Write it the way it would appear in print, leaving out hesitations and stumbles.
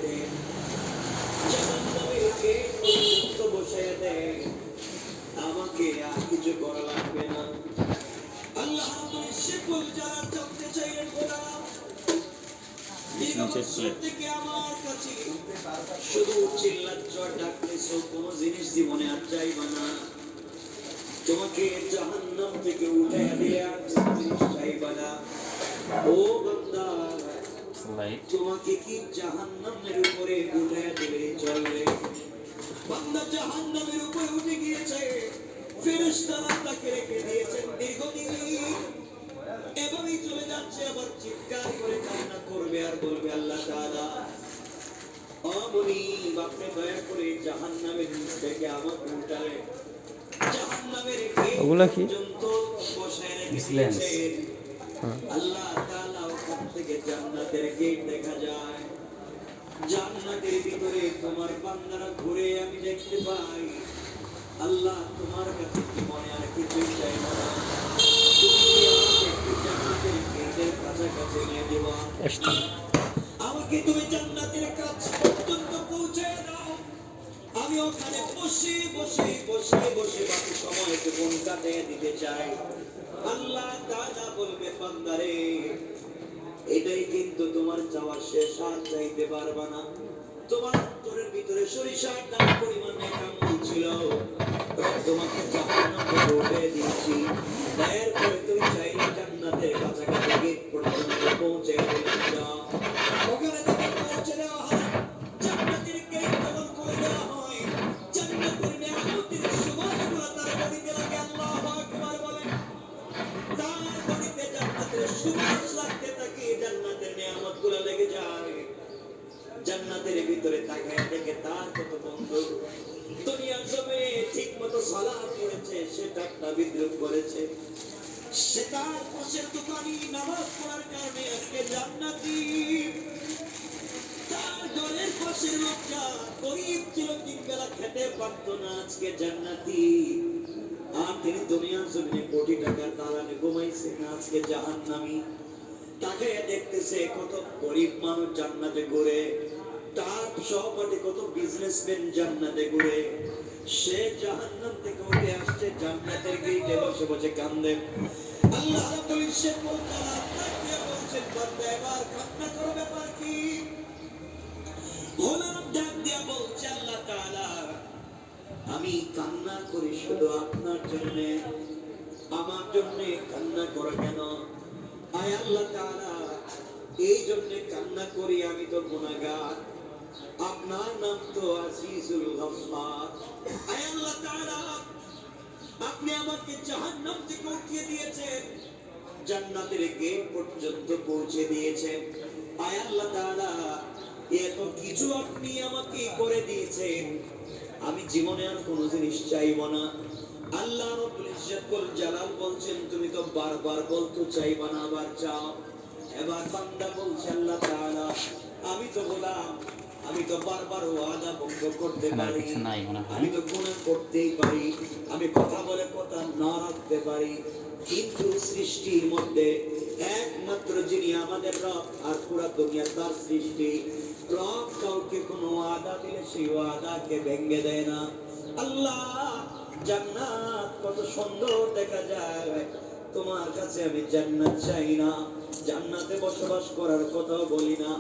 দেন, জাহান্নামের গেট পর্যন্ত বসায় দেন, আমাকে আর কিছু করা লাগবে না। আল্লাহ রাব্বুল ইজ্জতুল জালাল জানতে চাইলেন গোলাম থেকে আমার কাছে শুধু চিল্লাচ্ছ ডাকতেছো, কোন জিনিস জীবনে আর চাইবা না, তোমাকে জাহান্নাম থেকে উঠাইয়া দিলে আর জিনিস চাইবা না। ও বান্দা, তোমাকে কি জাহান্নামের উপরে উঠাইয়া দিলে চলবে? বান্দা জাহান্নামের উপরে উঠে গিয়েছে, ফেরেশতারা তাকে রেখে দিয়েছেন দীর্ঘদিন, এভাবেই চলে যাচ্ছে। আবার চিৎকার করে কান্না করবে আর বলবে, আল্লাহ তাআলা আমনি আপনি দয়া করে জাহান্নামের থেকে আমাকে উঠালে, জাহান্নামের ওগুলা কি পর্যন্ত বসায় রেখেছেন। আল্লাহ তাআলা ওখান থেকে জান্নাতের গেট দেখা যায়, জান্নাতের ভিতরে তোমার বান্দারা ঘুরে আমি দেখতে পাই। আল্লাহ তোমার কাছে কি মনে আর কিছুই চাই না, তুমি কি আমাকে একটু জান্নাতের গেটের কাছাকাছি নিয়ে দেওয়া, আমাকে তুমি জান্নাতের কাছ পর্যন্ত পৌঁছে দাও, আমি ওখানে বসে বসে বসে বসে বাকি সময়টুকু কাটিয়ে দিতে চাই। আল্লাহ তাআলা বলবে, বান্দারে এটাই কিন্তু তোমার চাওয়া শেষ, আর চাইতে পারবা না। তোমার অন্তরের ভিতরে সরিষার দাম পরিমাণ কামনা ছিল, তোমাকে জাহান্নামে উঠিয়ে দিয়েছি, এরপরে তুমি চাইলে জান্নাতের কাছাকাছি গেট পর্যন্ত পৌঁছে যাও। ওখানে থেকে পৌঁছে দেওয়া হয়, জান্নাতের গেট যখন খুলে দেওয়া হয়, জান্নাতের নিয়ামতের সুবাসগুলো তার বডিতে লাগে। আল্লাহু আকবার বলেন। তার বডিতে জান্নাতের সুবাস লাগতে থাকে, জান্নাতের নিয়ামতগুলো লেগে যায়। জান্নাতের ভিতরে তাকায় দেখে তার কত বন্ধু দুনিয়ার জমিনে ঠিকমতো সালাত পড়েছে, সে টাকা বিদ্রোহ করেছে, সে তার পাশের দোকানি নামাজ পড়ার কারণে আজকে জান্নাতি। তার ঘরের পাশের লোকটা গরিব ছিল, তিন বেলা খেতে পারতো না, আজকে জান্নাতি। আর তিনি দুনিয়ার জমিনে কোটি টাকার দালানে ঘুমাইছে, আজকে জাহান্নামী। তাকে দেখতেছে কত গরিব মানুষ জান্নাতে ঘুরে, তার সহপাঠী কত বিজনেসম্যান জান্নাতে ঘুরে, সে জাহান্নাম থেকে উঠে আসছে, জান্নাতের গেটে বসে বসে কান্দে। আল্লাহ রাব্বুল ইজ্জতুল জালাল তাকে বলছেন, বান্দা এবার কান্না করো, ব্যাপার কি? গোলাম ডাক দিয়া বলছে, আল্লাহ তাআলা আমি কান্না করি শুধু আপনার জন্য, আমার জন্য কান্না করো কেন? আয় আল্লাহ তাআলা এই জন্য কান্না করি, আমি তো গুনাহগার, আপনার নাম তো আজিজুল গফফার। আয় আল্লাহ তাআলা আপনি আমাকে জাহান্নাম থেকে উঠিয়ে দিয়েছেন, জান্নাতের গেট পর্যন্ত পৌঁছে দিয়েছেন। আয় আল্লাহ তাআলা এত কিছু আপনি আমাকে করে দিয়েছেন, আমি জীবনে আর কোনো জিনিস চাইবো না। আল্লাহ রাব্বুল ইজ্জতুল জালাল বলছেন, তুমি তো বারবার বলতে চাইবা না, আবার চাও। এবার বান্দা বলছে, আল্লাহ তাআলা আমি তো গোলাম, আমি তো বারবার ওয়াদা ভঙ্গ করতে পারি, আমি তো গুনাহ করতেই পারি, আমি কথা বলে কথা না রাখতে পারি, কিন্তু সৃষ্টির মধ্যে একমাত্র যিনি আমাদের রব, আর পুরো দুনিয়া তার সৃষ্টি, রব কাউকে কোনো ওয়াদা দিলে সেই ওয়াদাকে ভেঙে দেয় না। আল্লাহ জান্নাত কত সুন্দর দেখা যায়, তোমার কাছে আমি জান্নাত চাই না, জান্নাতে বসবাস করার কথা বলি না।